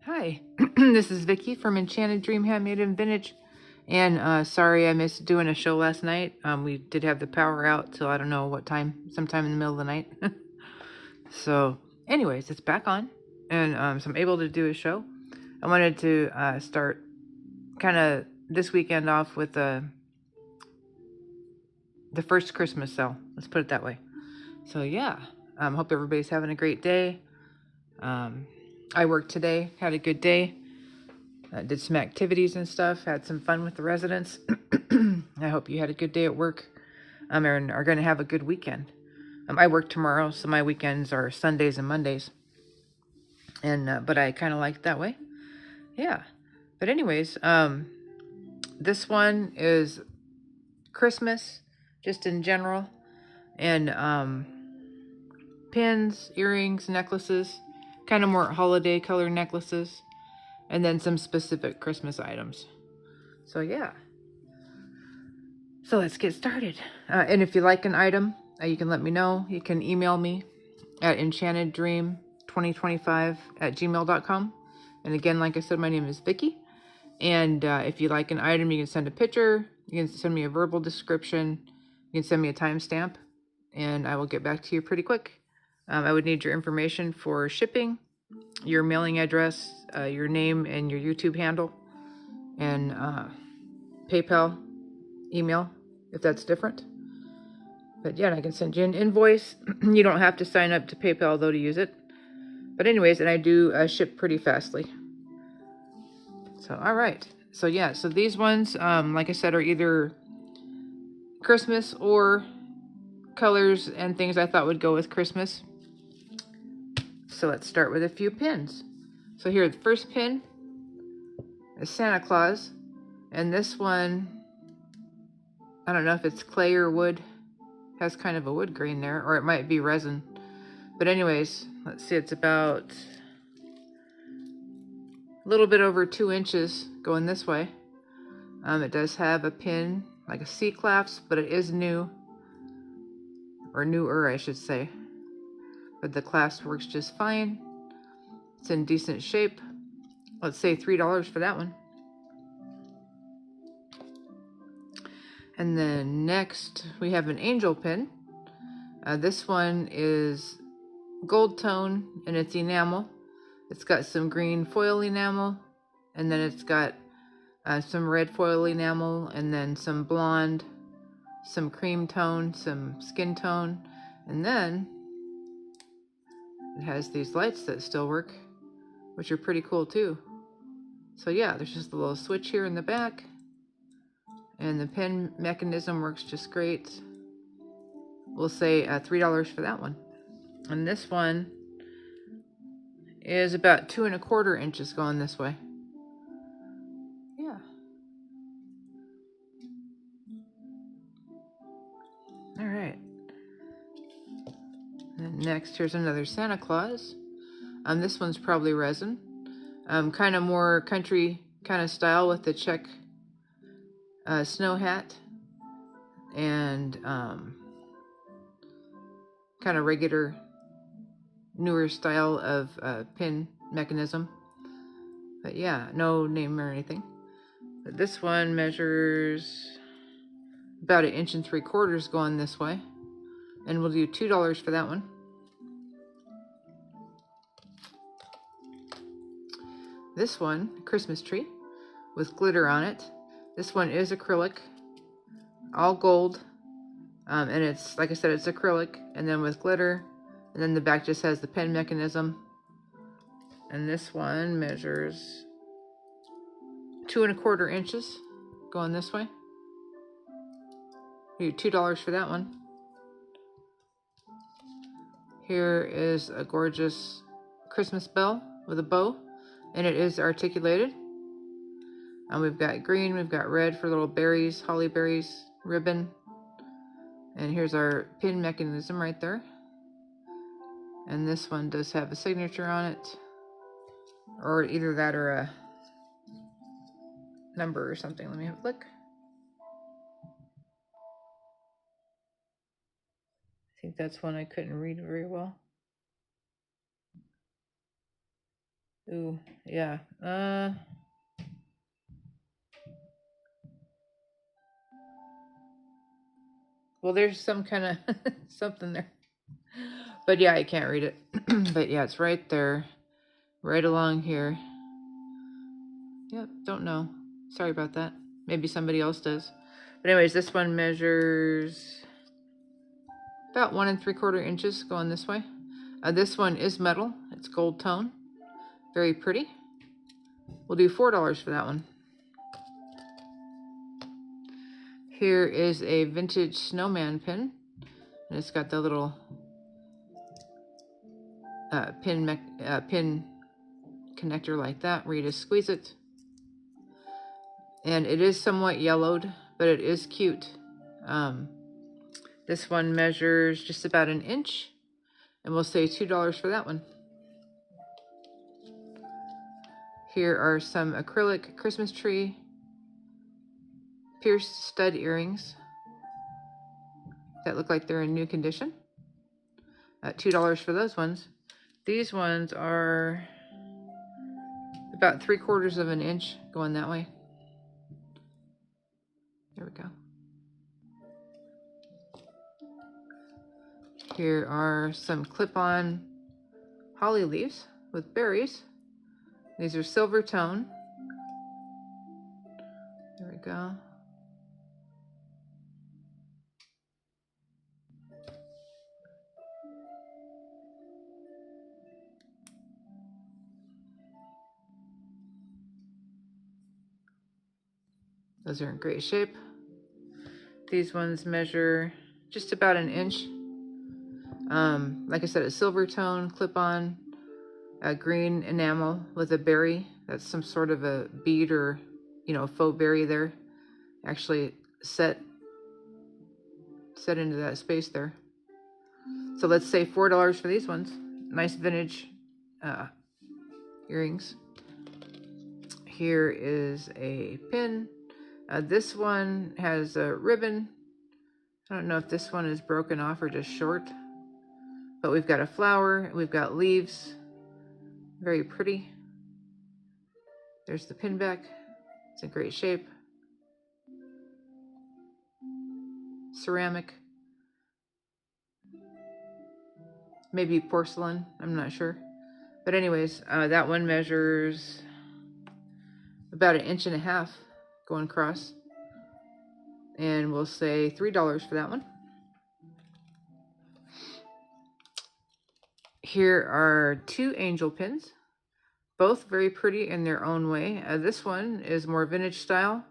Hi, this is Vicky from Enchanted Dream Handmade in Vintage. And sorry I missed doing a show last night. We did have the power out till I don't know what time, sometime in the middle of the night. So anyways, it's back on. And so I'm able to do a show. I wanted to start kind of this weekend off with the first Christmas sale. Let's put it that way. So yeah, hope everybody's having a great day. I worked today, had a good day. Did some activities and stuff, had some fun with the residents. I hope you had a good day at work and are going to have a good weekend. I work tomorrow, so my weekends are Sundays and Mondays. And but I kind of like it that way. Yeah. But anyways, this one is Christmas, just in general. And pins, earrings, necklaces, kind of more holiday color necklaces. And then some specific Christmas items. So yeah. So let's get started. And if you like an item, you can let me know. You can email me at enchanteddream2025@gmail.com. And again, like I said, my name is Vicky. And if you like an item, you can send a picture. You can send me a verbal description. You can send me a timestamp. And I will get back to you pretty quick. I would need your information for shipping, your mailing address, your name and your YouTube handle, and PayPal, email, if that's different. But yeah, I can send you an invoice. You don't have to sign up to PayPal, though, to use it. But anyways, and I do ship pretty fastly. So, all right. So yeah, so these ones, like I said, are either Christmas or colors and things I thought would go with Christmas. So let's start with a few pins. So here, the first pin is Santa Claus. And this one, I don't know if it's clay or wood. Has kind of a wood grain there, or it might be resin. But anyways, let's see, it's about a little bit over 2 inches going this way. It does have a pin, like a C-clasp, but it is new, or newer, I should say. But the clasp works just fine. It's in decent shape. Let's say $3 for that one. And then next, we have an angel pin. This one is gold tone, and it's enamel. It's got some green foil enamel, and then it's got some red foil enamel, and then some blonde, some cream tone, some skin tone, and then it has these lights that still work, which are pretty cool too. So yeah, there's just a little switch here in the back, and the pin mechanism works just great. We'll say $3 for that one. And this one is about 2 1/4 inches going this way. Yeah. All right. And next, here's another Santa Claus. This one's probably resin. Kind of more country kind of style with the check snow hat. And kind of regular, newer style of pin mechanism. But yeah, no name or anything. But this one measures about 1 3/4 inches going this way. And we'll do $2 for that one. This one, Christmas tree with glitter on it. This one is acrylic, all gold. And it's, like I said, it's acrylic and then with glitter. And then the back just has the pen mechanism. And this one measures 2 1/4 inches going this way. You $2 for that one. Here is a gorgeous Christmas bell with a bow, and it is articulated. And we've got green, we've got red for little berries, holly berries, ribbon. And here's our pin mechanism right there. And this one does have a signature on it, or either that or a number or something. Let me have a look. I think that's one I couldn't read very well. Ooh, yeah. Well, there's some kind of something there. But yeah, I can't read it. But yeah, it's right there. Right along here. Yep, don't know. Sorry about that. Maybe somebody else does. But anyways, this one measures about 1 3/4 inches going this way. This one is metal. It's gold tone. Very pretty. We'll do $4 for that one. Here is a vintage snowman pin. And it's got the little pin connector like that where you just squeeze it. And it is somewhat yellowed, but it is cute. This one measures just about 1 inch, and we'll say $2 for that one. Here are some acrylic Christmas tree pierced stud earrings that look like they're in new condition. $2 for those ones. These ones are about 3/4 of an inch going that way. There we go. Here are some clip-on holly leaves with berries. These are silver tone. There we go. Those are in great shape. These ones measure just about 1 inch. Like I said, a silver tone, clip-on, green enamel with a berry. That's some sort of a bead or, faux berry there. Actually set into that space there. So let's say $4 for these ones. Nice vintage earrings. Here is a pin. This one has a ribbon. I don't know if this one is broken off or just short. But we've got a flower. We've got leaves. Very pretty. There's the pin back. It's in great shape. Ceramic. Maybe porcelain. I'm not sure. But anyways, that one measures about 1.5 inches going across. And we'll say $3 for that one. Here are 2 angel pins. Both very pretty in their own way. This one is more vintage style.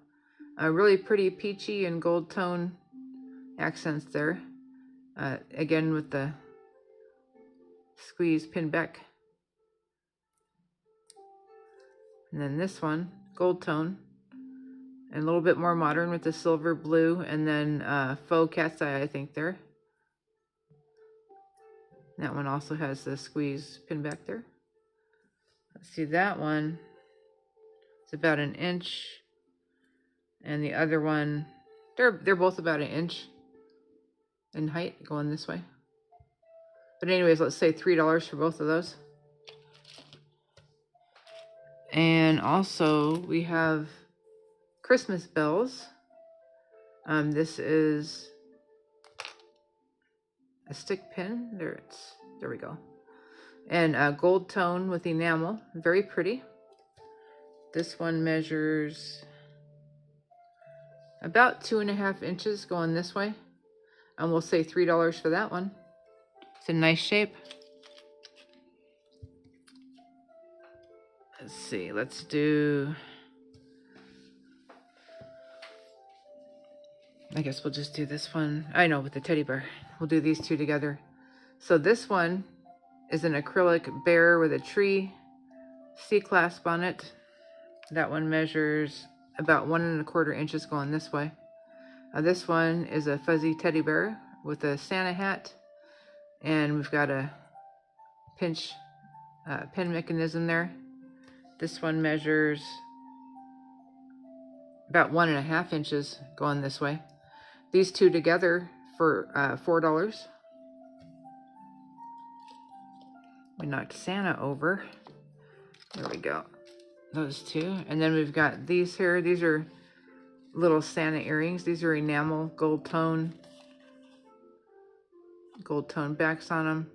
Really pretty peachy and gold tone accents there. Again with the squeeze pin back. And then this one, gold tone. And a little bit more modern with the silver blue. And then faux cat's eye, I think, there. That one also has the squeeze pin back there. Let's see, that one, it's about 1 inch. And the other one, they're both about 1 inch in height going this way. But anyways, let's say $3 for both of those. And also we have Christmas bells. This is a stick pin. There we go. And gold tone with enamel, very pretty. This one measures about 2.5 inches going this way. And we'll say $3 for that one. It's a nice shape. Let's see, let's do, I guess we'll just do this one. I know, with the teddy bear. We'll do these two together. So this one is an acrylic bear with a tree C-clasp on it. That one measures about 1 1/4 inches going this way. This one is a fuzzy teddy bear with a Santa hat. And we've got a pinch pin mechanism there. This one measures about 1.5 inches going this way. These two together for $4. We knocked Santa over. There we go. Those two. And then we've got these here. These are little Santa earrings. These are enamel gold tone backs on them.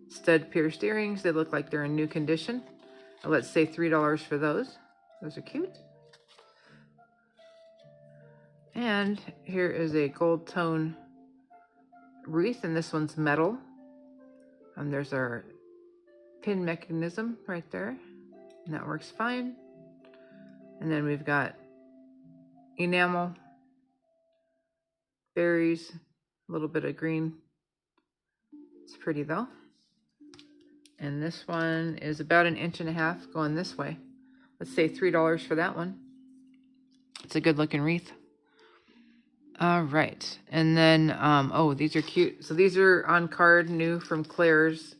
Stud pierced earrings. They look like they're in new condition. Let's say $3 for those. Those are cute. And here is a gold tone wreath, and this one's metal. There's our pin mechanism right there, and that works fine. And then we've got enamel, berries, a little bit of green. It's pretty though. And this one is about 1.5 inches going this way. Let's say $3 for that one. It's a good looking wreath. All right, and then, oh, these are cute. So these are on card, new from Claire's.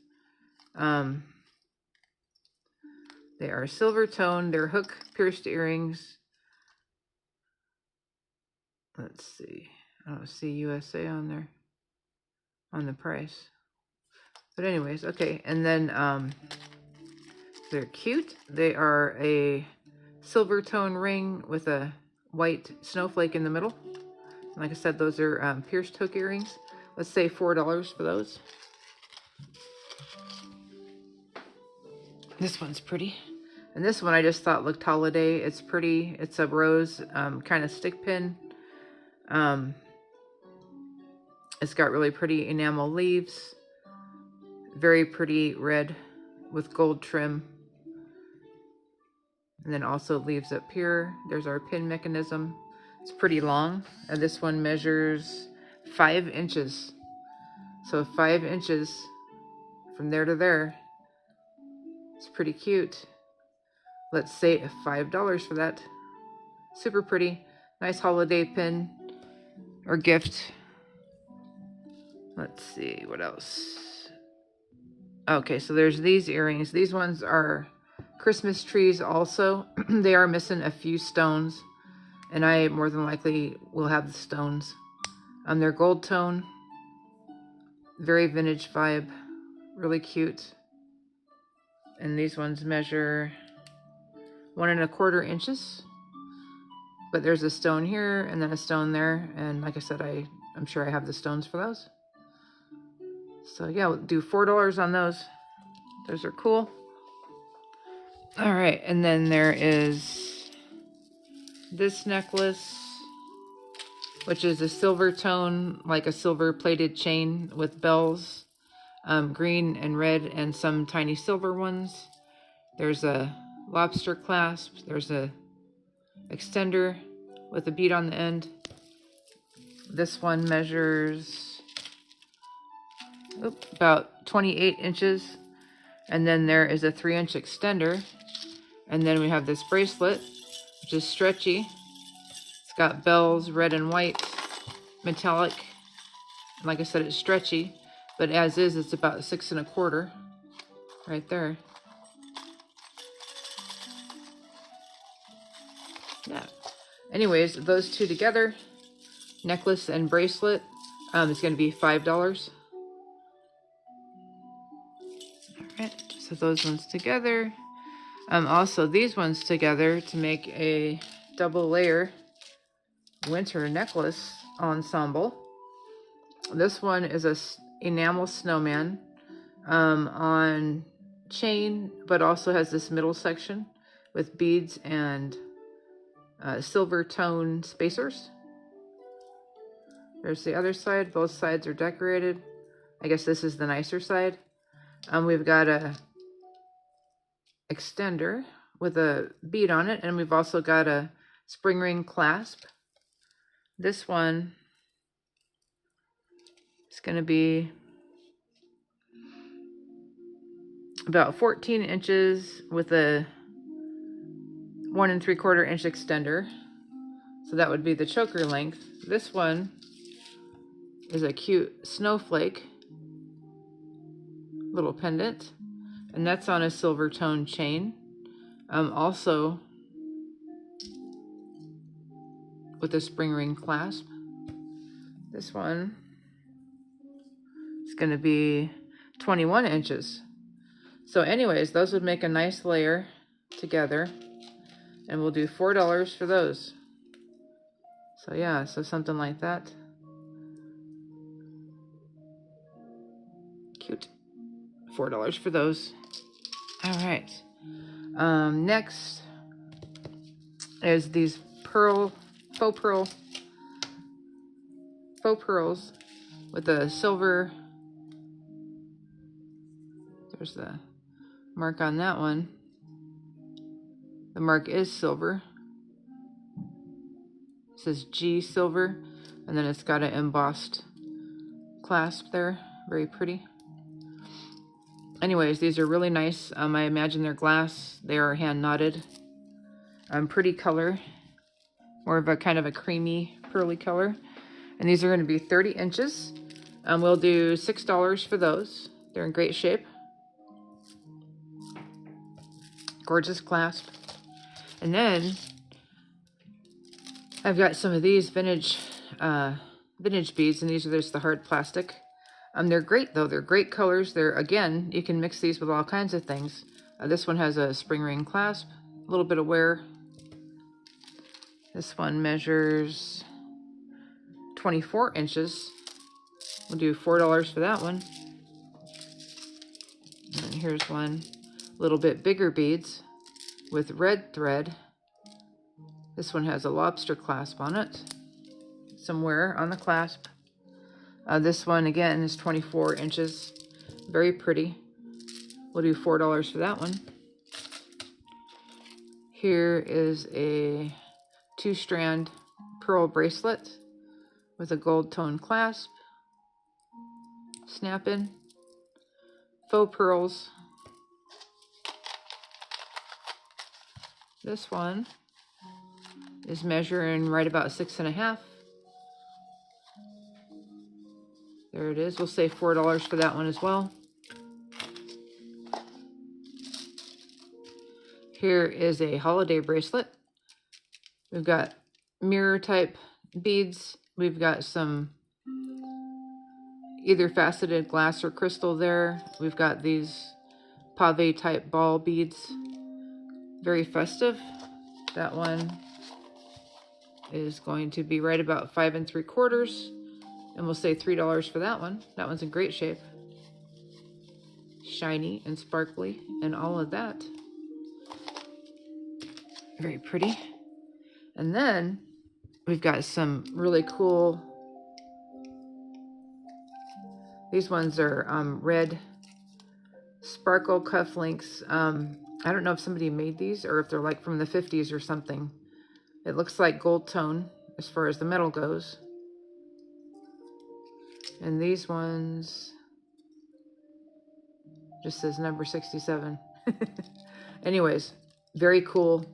They are silver tone. They're hook pierced earrings. Let's see. I don't see USA on there, on the price. But anyways, okay. And then they're cute. They are a silver tone ring with a white snowflake in the middle. Like I said, those are pierced hook earrings. Let's say $4 for those. This one's pretty. And this one I just thought looked holiday. It's pretty. It's a rose kind of stick pin. It's got really pretty enamel leaves. Very pretty red with gold trim. And then also leaves up here. There's our pin mechanism. It's pretty long. And this one measures 5 inches. So 5 inches from there to there. It's pretty cute. Let's say $5 for that. Super pretty. Nice holiday pin or gift. Let's see what else. Okay, so there's these earrings. These ones are Christmas trees also. They are missing a few stones, and I more than likely will have the stones. They're gold tone. Very vintage vibe. Really cute. And these ones measure 1.25 inches. But there's a stone here and then a stone there. And like I said, I'm sure I have the stones for those. So yeah, we'll do $4 on those. Those are cool. All right, and then there is this necklace, which is a silver tone, like a silver plated chain with bells, green and red and some tiny silver ones. There's a lobster clasp. There's a extender with a bead on the end. This one measures about 28 inches. And then there is a 3-inch extender. And then we have this bracelet, which is stretchy. It's got bells, red and white, metallic. Like I said, it's stretchy, but as is, it's about 6.25 right there. Yeah. Anyways, those two together, necklace and bracelet, is going to be $5. All right, so those ones together. Also, these ones together to make a double layer winter necklace ensemble. This one is a enamel snowman on chain, but also has this middle section with beads and silver tone spacers. There's the other side. Both sides are decorated. I guess this is the nicer side. We've got a extender with a bead on it, and we've also got a spring ring clasp. This one is going to be about 14 inches with a 1.75 inch extender. So that would be the choker length. This one is a cute snowflake little pendant, and that's on a silver tone chain. Also with a spring ring clasp. This one is going to be 21 inches. So anyways, those would make a nice layer together, and we'll do $4 for those. So yeah, so something like that. Cute. $4 for those. All right. Next is these faux pearls with a silver. There's the mark on that one. The mark is silver. It says G silver, and then it's got an embossed clasp there. Very pretty. Anyways, these are really nice. I imagine they're glass. They are hand knotted. Pretty color. More of a kind of a creamy, pearly color. And these are going to be 30 inches. We'll do $6 for those. They're in great shape. Gorgeous clasp. And then I've got some of these vintage beads, and these are just the hard plastic. They're great though. They're great colors. They're, again, you can mix these with all kinds of things. This one has a spring ring clasp, a little bit of wear. This one measures 24 inches. We'll do $4 for that one. And here's one, a little bit bigger beads with red thread. This one has a lobster clasp on it. Some wear on the clasp. This one, again, is 24 inches. Very pretty. We'll do $4 for that one. Here is a 2-strand pearl bracelet with a gold tone clasp. Snap in. Faux pearls. This one is measuring right about 6.5. There it is. We'll say $4 for that one as well. Here is a holiday bracelet. We've got mirror type beads. We've got some either faceted glass or crystal there. We've got these pave type ball beads. Very festive. That one is going to be right about 5 3/4. And we'll say $3 for that one. That one's in great shape. Shiny and sparkly and all of that. Very pretty. And then we've got some really cool, these ones are red sparkle cufflinks. I don't know if somebody made these or if they're like from the 50s or something. It looks like gold tone as far as the metal goes. And these ones just says number 67. Anyways, very cool.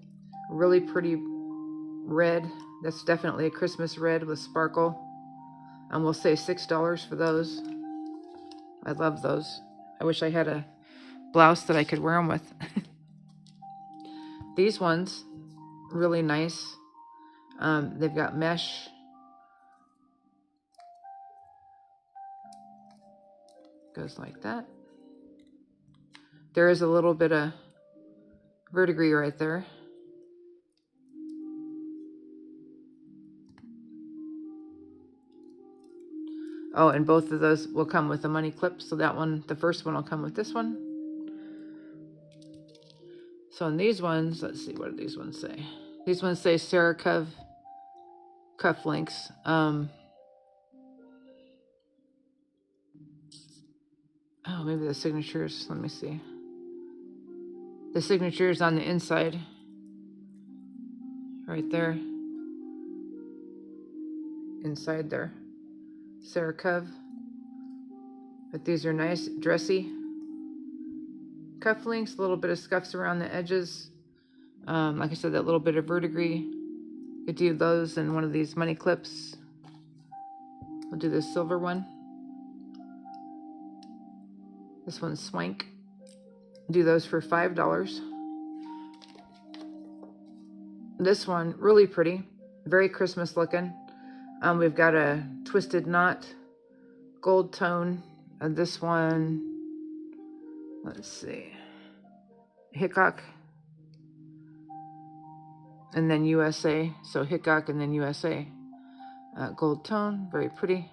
Really pretty red. That's definitely a Christmas red with sparkle. And we'll say $6 for those. I love those. I wish I had a blouse that I could wear them with. These ones, really nice. They've got mesh. Goes like that. There is a little bit of verdigris right there. Oh, and both of those will come with a money clip. So that one, the first one will come with this one. So in these ones, let's see, what do these ones say? These ones say Sarah Cove cufflinks. Oh, maybe the signatures, let me see. The signature is on the inside. Right there. Inside there. Sarah Cove. But these are nice, dressy cufflinks. A little bit of scuffs around the edges. Like I said, that little bit of verdigris. You could do those in one of these money clips. We'll do this silver one. This one's swank. Do those for $5. This one, really pretty. Very Christmas looking. We've got a twisted knot, gold tone. This one, let's see. Hickok, and then USA. So Hickok and then USA. Gold tone, very pretty.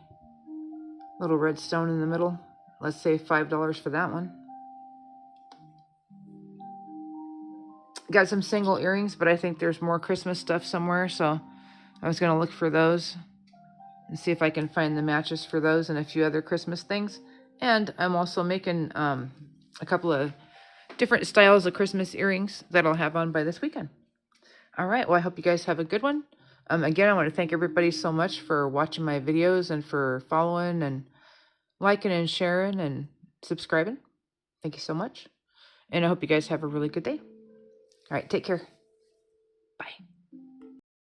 Little red stone in the middle. Let's say $5 for that one. Got some single earrings, but I think there's more Christmas stuff somewhere, so I was going to look for those and see if I can find the matches for those and a few other Christmas things. And I'm also making a couple of different styles of Christmas earrings that I'll have on by this weekend. All right, well, I hope you guys have a good one. Again, I want to thank everybody so much for watching my videos and for following and liking and sharing and subscribing. Thank you so much. And I hope you guys have a really good day. All right, take care. Bye.